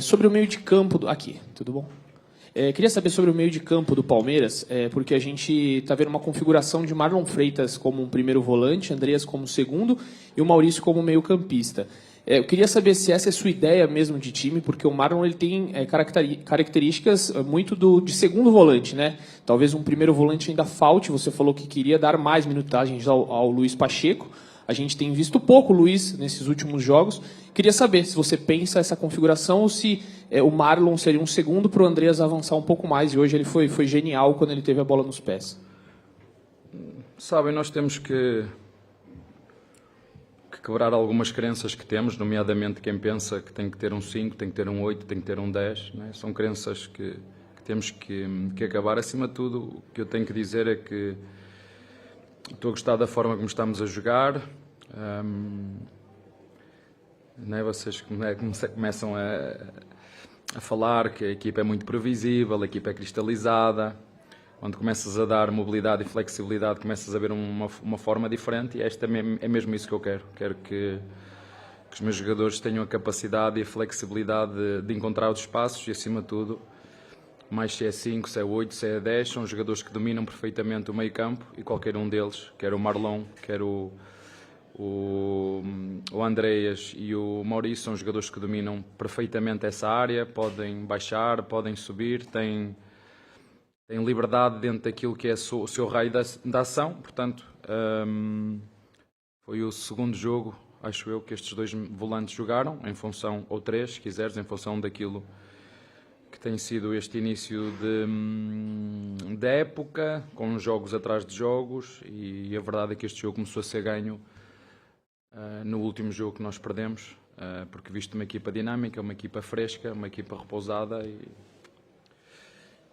Sobre o meio de campo... Aqui, tudo bom? Queria saber sobre o meio de campo do Palmeiras, porque a gente está vendo uma configuração de Marlon Freitas como um primeiro volante, Andreas como segundo e o Maurício como meio campista. Eu queria saber se essa é a sua ideia mesmo de time, porque o Marlon ele tem características muito de segundo volante, né? Talvez um primeiro volante ainda falte, você falou que queria dar mais minutagens ao Luiz Pacheco. A gente tem visto pouco o Luiz nesses últimos jogos. Queria saber se você pensa essa configuração ou se o Marlon seria um segundo para o Andreas avançar um pouco mais. E hoje ele foi genial quando ele teve a bola nos pés. Sabem, nós temos que quebrar algumas crenças que temos, nomeadamente quem pensa que tem que ter um 5, tem que ter um 8, tem que ter um 10. Né? São crenças que temos que acabar. Acima de tudo, o que eu tenho que dizer é que estou a gostar da forma como estamos a jogar. Né? Vocês começam a falar que a equipa é muito previsível, a equipa é cristalizada. Quando começas a dar mobilidade e flexibilidade, começas a ver uma forma diferente, e esta é mesmo isso que eu quero. Quero que os meus jogadores tenham a capacidade e a flexibilidade de encontrar os espaços e, acima de tudo, mais se é 5, se é 8, se é 10, são jogadores que dominam perfeitamente o meio campo, e qualquer um deles, quer o Marlon, quer o Andreas e o Maurício, são jogadores que dominam perfeitamente essa área, podem baixar, podem subir, têm liberdade dentro daquilo que é o seu raio da ação. Portanto, foi o segundo jogo, acho eu, que estes dois volantes jogaram, em função, ou três, se quiseres, em função daquilo que tem sido este início de época, com jogos atrás de jogos, e a verdade é que este jogo começou a ser ganho no último jogo que nós perdemos, porque visto uma equipa dinâmica, uma equipa fresca, uma equipa repousada,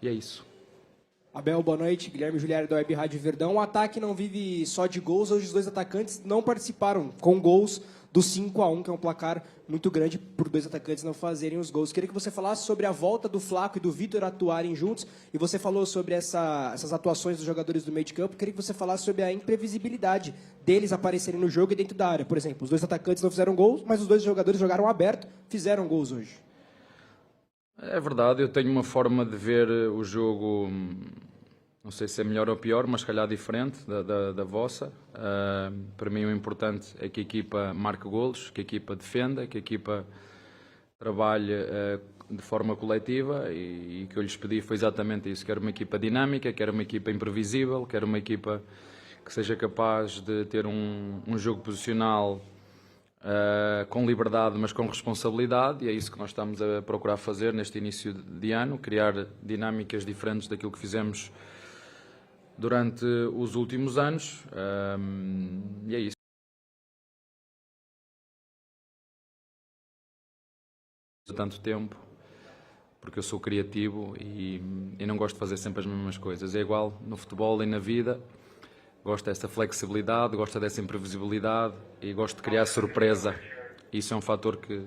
e é isso. Abel, boa noite. Guilherme Juliari da Web Rádio Verdão. O ataque não vive só de gols. Hoje os dois atacantes não participaram com gols do 5-1, que é um placar muito grande por dois atacantes não fazerem os gols. Queria que você falasse sobre a volta do Flaco e do Vitor atuarem juntos. E você falou sobre essas atuações dos jogadores do meio de campo. Queria que você falasse sobre a imprevisibilidade deles aparecerem no jogo e dentro da área. Por exemplo, os dois atacantes não fizeram gols, mas os dois jogadores jogaram aberto, fizeram gols hoje. É verdade, eu tenho uma forma de ver o jogo, não sei se é melhor ou pior, mas se calhar diferente da vossa. Para mim o importante é que a equipa marque golos, que a equipa defenda, que a equipa trabalhe de forma coletiva, e o que eu lhes pedi foi exatamente isso. Quero uma equipa dinâmica, quero uma equipa imprevisível, quero uma equipa que seja capaz de ter um jogo posicional com liberdade, mas com responsabilidade, e é isso que nós estamos a procurar fazer neste início de ano, criar dinâmicas diferentes daquilo que fizemos durante os últimos anos, e é isso. Tanto tempo, porque eu sou criativo e não gosto de fazer sempre as mesmas coisas. É igual no futebol e na vida. Gosto dessa flexibilidade, gosto dessa imprevisibilidade e gosto de criar surpresa. Isso é um fator que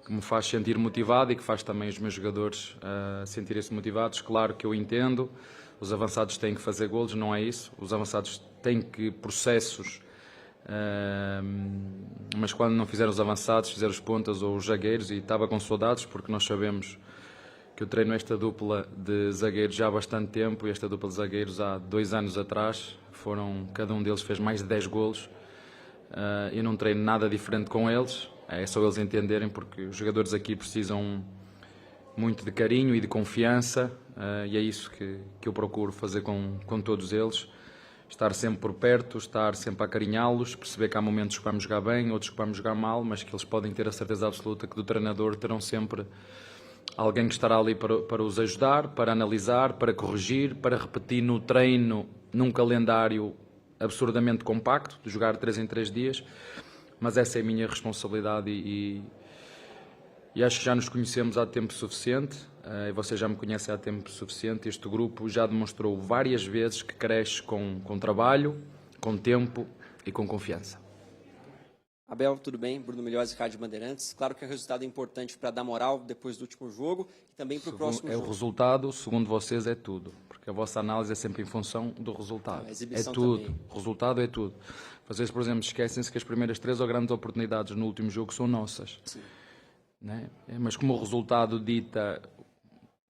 me faz sentir motivado e que faz também os meus jogadores sentirem-se motivados. Claro que eu entendo, os avançados têm que fazer golos, não é isso. Os avançados têm que processos, mas quando não fizeram os avançados, fizeram os pontas ou os zagueiros, e estava com saudades, porque nós sabemos que eu treino esta dupla de zagueiros já há bastante tempo, e esta dupla de zagueiros há 2 anos atrás, cada um deles fez mais de 10 golos. Eu não treino nada diferente com eles, é só eles entenderem, porque os jogadores aqui precisam muito de carinho e de confiança, e é isso que eu procuro fazer com todos eles. Estar sempre por perto, estar sempre a acarinhá-los, perceber que há momentos que vamos jogar bem, outros que vamos jogar mal, mas que eles podem ter a certeza absoluta que do treinador terão sempre alguém que estará ali para os ajudar, para analisar, para corrigir, para repetir no treino, num calendário absurdamente compacto, de jogar 3 em 3 dias, mas essa é a minha responsabilidade, e acho que já nos conhecemos há tempo suficiente, e vocês já me conhecem há tempo suficiente. Este grupo já demonstrou várias vezes que cresce com trabalho, com tempo e com confiança. Abel, tudo bem? Bruno Milhões, Rádio Bandeirantes. Claro que é um resultado importante para dar moral depois do último jogo e também para o próximo jogo. O resultado, segundo vocês, é tudo. Porque a vossa análise é sempre em função do resultado. É tudo. Também. O resultado é tudo. Vocês, por exemplo, esquecem-se que as primeiras 3 ou grandes oportunidades no último jogo são nossas. Sim. né? Mas como o resultado dita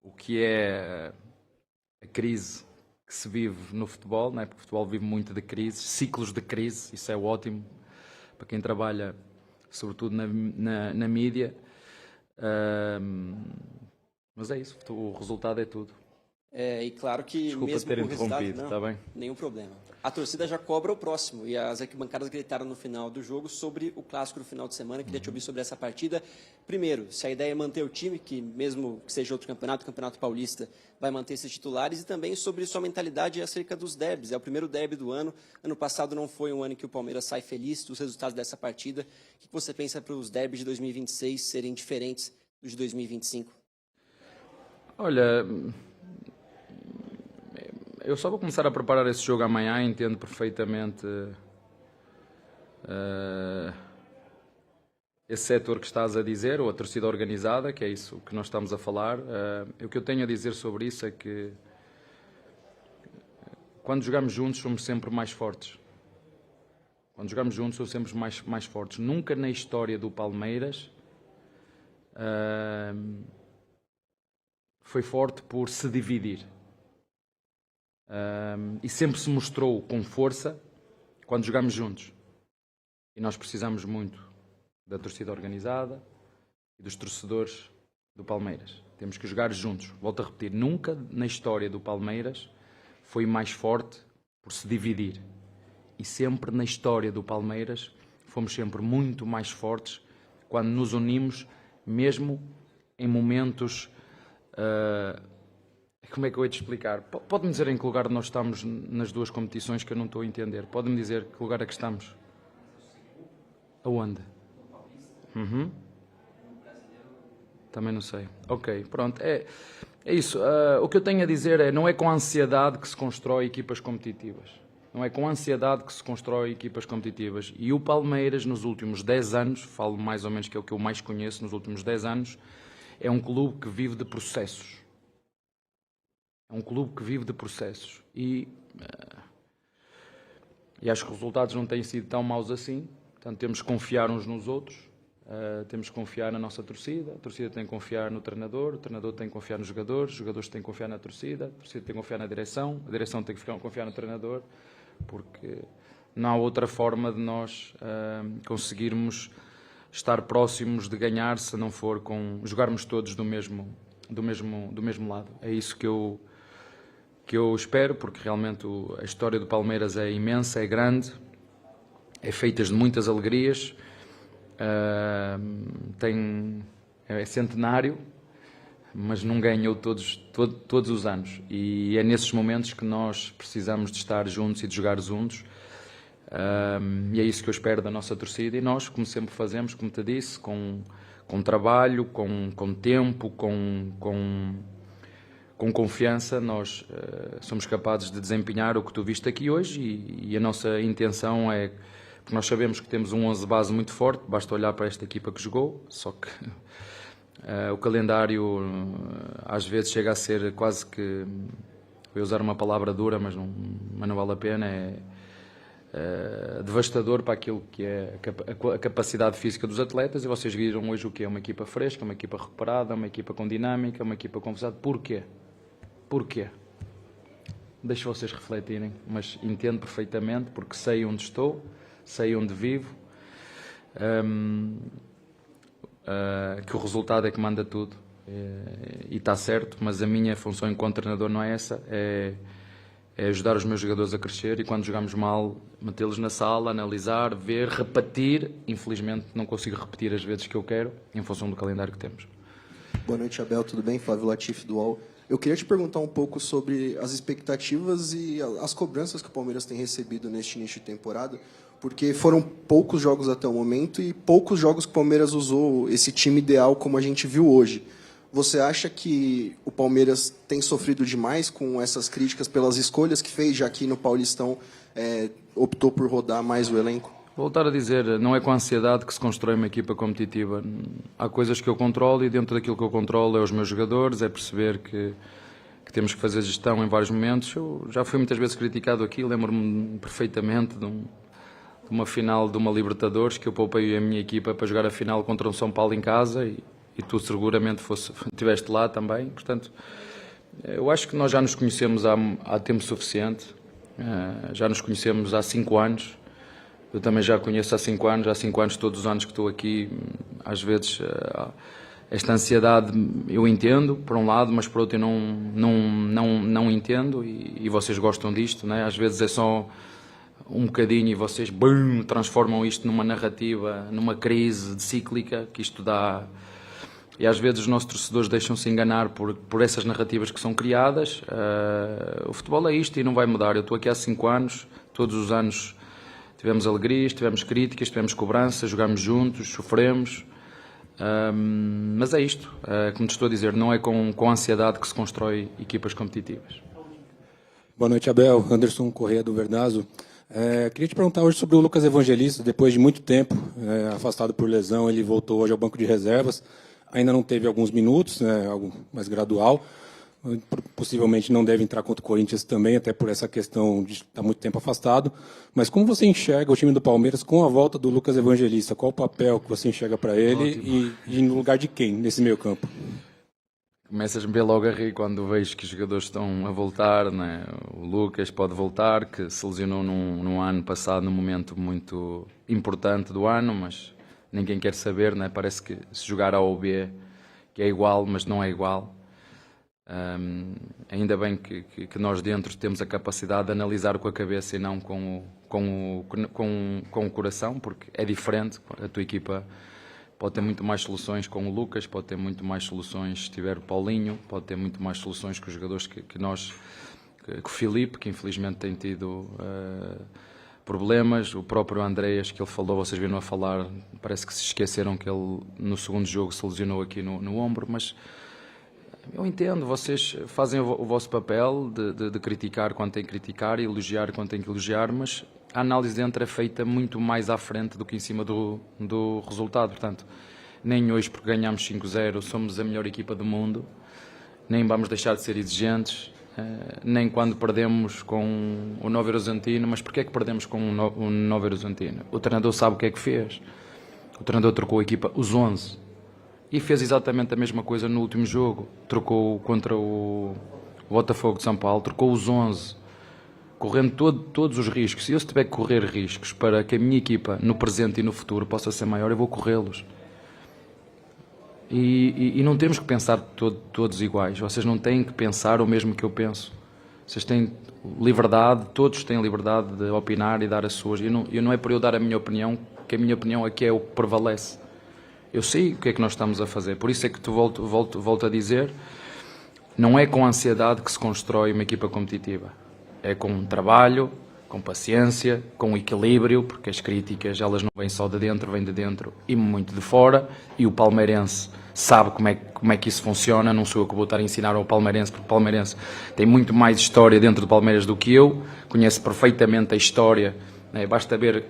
o que é a crise que se vive no futebol, né? Porque o futebol vive muito de crises, ciclos de crise, isso é ótimo para quem trabalha, sobretudo na mídia. Mas é isso, o resultado é tudo. E claro que Desculpa mesmo ter com o resultado, interrompido, não, tá bem? nenhum problema. A torcida já cobra o próximo e as arquibancadas gritaram no final do jogo sobre o clássico do final de semana. Queria te ouvir sobre essa partida. Primeiro, se a ideia é manter o time, que mesmo que seja outro campeonato, o Campeonato Paulista, vai manter esses titulares, e também sobre sua mentalidade acerca dos derbys. É o primeiro derby do ano. Ano passado não foi um ano em que o Palmeiras sai feliz dos resultados dessa partida. O que você pensa para os derbys de 2026 serem diferentes dos de 2025? Olha, eu só vou começar a preparar esse jogo amanhã, entendo perfeitamente esse setor que estás a dizer, ou a torcida organizada, que é isso que nós estamos a falar. O que eu tenho a dizer sobre isso é que quando jogamos juntos somos sempre mais fortes. Quando jogamos juntos somos sempre mais fortes. Nunca na história do Palmeiras foi forte por se dividir. E sempre se mostrou com força quando jogamos juntos. E nós precisamos muito da torcida organizada e dos torcedores do Palmeiras. Temos que jogar juntos. Volto a repetir, nunca na história do Palmeiras foi mais forte por se dividir. E sempre na história do Palmeiras fomos sempre muito mais fortes quando nos unimos, mesmo em momentos... como é que eu hei de explicar? Pode-me dizer em que lugar nós estamos nas duas competições, que eu não estou a entender? Pode-me dizer que lugar é que estamos? Aonde? Também não sei. Ok, pronto. É isso. O que eu tenho a dizer é, não é com ansiedade que se constrói equipas competitivas. Não é com ansiedade que se constrói equipas competitivas. E o Palmeiras, nos últimos 10 anos, falo mais ou menos que é o que eu mais conheço, nos últimos 10 anos, é um clube que vive de processos. É um clube que vive de processos. E acho que os resultados não têm sido tão maus assim. Portanto, temos que confiar uns nos outros. Temos que confiar na nossa torcida. A torcida tem que confiar no treinador. O treinador tem que confiar nos jogadores. Os jogadores têm que confiar na torcida. A torcida tem que confiar na direção. A direção tem que confiar no treinador. Porque não há outra forma de nós conseguirmos estar próximos de ganhar se não for com jogarmos todos do mesmo lado. É isso que eu espero, porque realmente a história do Palmeiras é imensa, é grande, é feita de muitas alegrias, é centenário, mas não ganhou todos os anos. E é nesses momentos que nós precisamos de estar juntos e de jogar juntos. E é isso que eu espero da nossa torcida. E nós, como sempre fazemos, como te disse, com trabalho, com tempo, com confiança, nós somos capazes de desempenhar o que tu viste aqui hoje. E a nossa intenção é, porque nós sabemos que temos um 11 base muito forte, basta olhar para esta equipa que jogou, só que o calendário às vezes chega a ser quase que, vou usar uma palavra dura, mas não vale a pena, devastador para aquilo que é a capacidade física dos atletas. E vocês viram hoje o que é uma equipa fresca, uma equipa recuperada, uma equipa com dinâmica, uma equipa conversada. Porquê? Deixo vocês refletirem, mas entendo perfeitamente, porque sei onde estou, sei onde vivo, que o resultado é que manda tudo, e está certo, mas a minha função enquanto treinador não é essa, é ajudar os meus jogadores a crescer, e quando jogamos mal, metê-los na sala, analisar, ver, repetir. Infelizmente não consigo repetir as vezes que eu quero, em função do calendário que temos. Boa noite, Abel, tudo bem? Flávio Latifi, do UOL. Eu queria te perguntar um pouco sobre as expectativas e as cobranças que o Palmeiras tem recebido neste início de temporada, porque foram poucos jogos até o momento e poucos jogos que o Palmeiras usou esse time ideal como a gente viu hoje. Você acha que o Palmeiras tem sofrido demais com essas críticas pelas escolhas que fez, já que no Paulistão optou por rodar mais o elenco? Voltar a dizer, não é com ansiedade que se constrói uma equipa competitiva. Há coisas que eu controlo, e dentro daquilo que eu controlo é os meus jogadores, é perceber que temos que fazer gestão em vários momentos. Eu já fui muitas vezes criticado aqui, lembro-me perfeitamente de uma final de uma Libertadores, que eu poupei a minha equipa para jogar a final contra um São Paulo em casa, e e tu seguramente estiveste lá também. Portanto, eu acho que nós já nos conhecemos há tempo suficiente, já nos conhecemos há 5 anos. Eu também já conheço há 5 anos, todos os anos que estou aqui, às vezes esta ansiedade eu entendo, por um lado, mas por outro eu não entendo, e vocês gostam disto, né? Às vezes é só um bocadinho e vocês transformam isto numa narrativa, numa crise cíclica que isto dá. E às vezes os nossos torcedores deixam-se enganar por essas narrativas que são criadas. O futebol é isto e não vai mudar. Eu estou aqui há 5 anos, todos os anos tivemos alegrias, tivemos críticas, tivemos cobranças, jogámos juntos, sofremos. Mas é isto, como te estou a dizer, não é com ansiedade que se constrói equipas competitivas. Boa noite, Abel. Anderson Corrêa, do Vernazo. Queria te perguntar hoje sobre o Lucas Evangelista. Depois de muito tempo, afastado por lesão, ele voltou hoje ao banco de reservas. Ainda não teve alguns minutos, algo mais gradual. Possivelmente não deve entrar contra o Corinthians também, até por essa questão de estar muito tempo afastado. Mas como você enxerga o time do Palmeiras com a volta do Lucas Evangelista? Qual o papel que você enxerga para ele e no lugar de quem nesse meio campo? Começas-me a ver logo a rir quando vejo que os jogadores estão a voltar, né? O Lucas pode voltar, que se lesionou num ano passado, num momento muito importante do ano, mas ninguém quer saber, né? Parece que se jogar A ou B, que é igual, mas não é igual. Ainda bem que nós dentro temos a capacidade de analisar com a cabeça e não com o coração, porque é diferente. A tua equipa pode ter muito mais soluções com o Lucas, pode ter muito mais soluções se tiver o Paulinho, pode ter muito mais soluções com os jogadores que o Filipe, que infelizmente tem tido problemas, o próprio Andreas, que ele falou, vocês viram a falar, parece que se esqueceram que ele no segundo jogo se lesionou aqui no ombro, mas eu entendo, vocês fazem o vosso papel de criticar quando tem que criticar e elogiar quando tem que elogiar, mas a análise dentro é feita muito mais à frente do que em cima do resultado. Portanto, nem hoje, porque ganhámos 5-0, somos a melhor equipa do mundo, nem vamos deixar de ser exigentes, nem quando perdemos com o Novo Horizontino. Mas porquê é que perdemos com o Novo Horizontino? O treinador sabe o que é que fez. O treinador trocou a equipa, os 11. E fez exatamente a mesma coisa no último jogo. Trocou contra o Botafogo de São Paulo, trocou os 11, correndo todos os riscos. Se eu tiver que correr riscos para que a minha equipa, no presente e no futuro, possa ser maior, eu vou corrê-los. E não temos que pensar todos iguais. Vocês não têm que pensar o mesmo que eu penso. Vocês têm liberdade, todos têm liberdade de opinar e dar as suas. E não é por eu dar a minha opinião, que a minha opinião aqui é o que prevalece. Eu sei o que é que nós estamos a fazer, por isso é que volto a dizer, não é com ansiedade que se constrói uma equipa competitiva. É com trabalho, com paciência, com equilíbrio, porque as críticas elas não vêm só de dentro, vêm de dentro e muito de fora, e o palmeirense sabe como é que isso funciona. Não sou eu que vou estar a ensinar ao palmeirense, porque o palmeirense tem muito mais história dentro do Palmeiras do que eu, conhece perfeitamente a história, né? Basta ver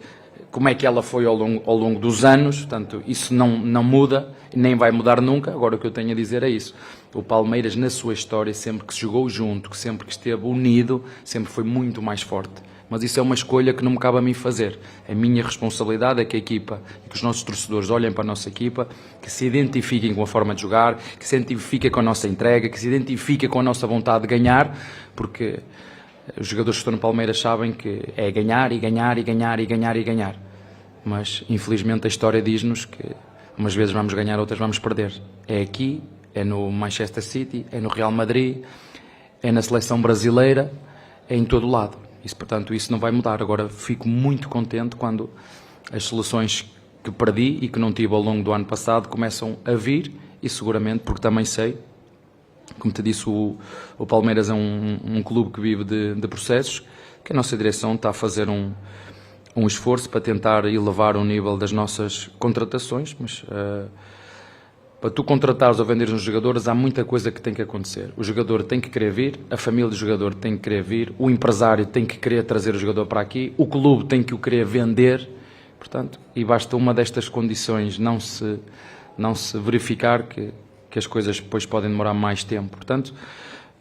como é que ela foi ao longo dos anos. Portanto, isso não muda, nem vai mudar nunca. Agora o que eu tenho a dizer é isso. O Palmeiras, na sua história, sempre que se jogou junto, que sempre que esteve unido, sempre foi muito mais forte. Mas isso é uma escolha que não me cabe a mim fazer. A minha responsabilidade é que a equipa, que os nossos torcedores olhem para a nossa equipa, que se identifiquem com a forma de jogar, que se identifiquem com a nossa entrega, que se identifiquem com a nossa vontade de ganhar, porque os jogadores que estão no Palmeiras sabem que é ganhar e ganhar e ganhar e ganhar e ganhar. Mas, infelizmente, a história diz-nos que umas vezes vamos ganhar, outras vamos perder. É aqui, é no Manchester City, é no Real Madrid, é na seleção brasileira, é em todo lado. Portanto, isso não vai mudar. Agora, fico muito contente quando as soluções que perdi e que não tive ao longo do ano passado começam a vir, e seguramente, porque também sei, como te disse, o Palmeiras é um clube que vive de processos, que a nossa direção está a fazer um esforço para tentar elevar o nível das nossas contratações, mas para tu contratares ou venderes uns jogadores há muita coisa que tem que acontecer. O jogador tem que querer vir, a família do jogador tem que querer vir, o empresário tem que querer trazer o jogador para aqui, o clube tem que o querer vender, portanto, e basta uma destas condições não se verificar que as coisas depois podem demorar mais tempo. Portanto,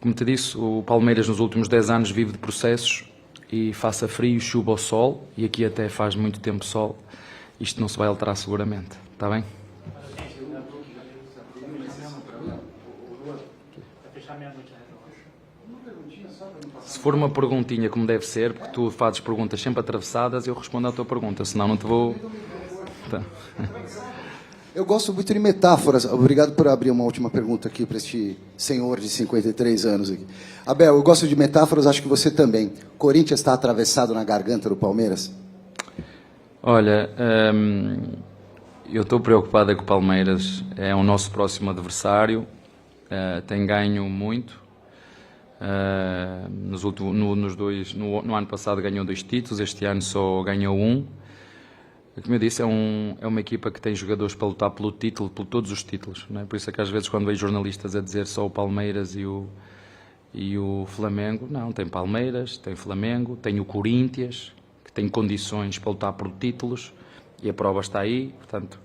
como te disse, o Palmeiras nos últimos 10 anos vive de processos, e faça frio, chuva ou sol, e aqui até faz muito tempo sol, isto não se vai alterar seguramente. Está bem? Se for uma perguntinha como deve ser, porque tu fazes perguntas sempre atravessadas, eu respondo à tua pergunta, senão não te vou... Tá. Eu gosto muito de metáforas. Obrigado por abrir uma última pergunta aqui para este senhor de 53 anos aqui. Abel, eu gosto de metáforas, acho que você também. Corinthians está atravessado na garganta do Palmeiras? Olha, eu estou preocupado com o Palmeiras, é o nosso próximo adversário, tem ganho muito. No ano passado ganhou 2 títulos, este ano só ganhou 1. Como eu disse, é uma equipa que tem jogadores para lutar pelo título, por todos os títulos. Não é? Por isso é que às vezes quando vejo jornalistas a dizer só o Palmeiras e o Flamengo, não, tem Palmeiras, tem Flamengo, tem o Corinthians, que tem condições para lutar por títulos, e a prova está aí. Portanto,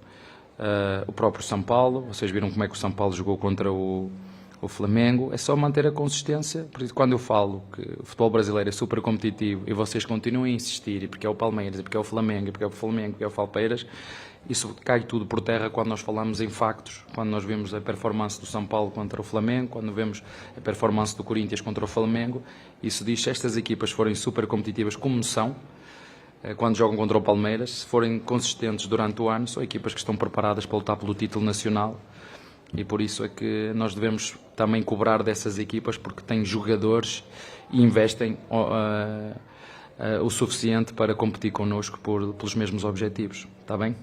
o próprio São Paulo, vocês viram como é que o São Paulo jogou contra o Flamengo, é só manter a consistência. Por isso, quando eu falo que o futebol brasileiro é super competitivo e vocês continuam a insistir, e porque é o Palmeiras, e porque é o Flamengo, e porque é o Flamengo, e porque é o Palmeiras, isso cai tudo por terra quando nós falamos em factos, quando nós vemos a performance do São Paulo contra o Flamengo, quando vemos a performance do Corinthians contra o Flamengo. Isso diz que estas equipas forem super competitivas como são, quando jogam contra o Palmeiras, se forem consistentes durante o ano, são equipas que estão preparadas para lutar pelo título nacional. E por isso é que nós devemos também cobrar dessas equipas, porque têm jogadores e investem o suficiente para competir connosco pelos mesmos objetivos. Está bem?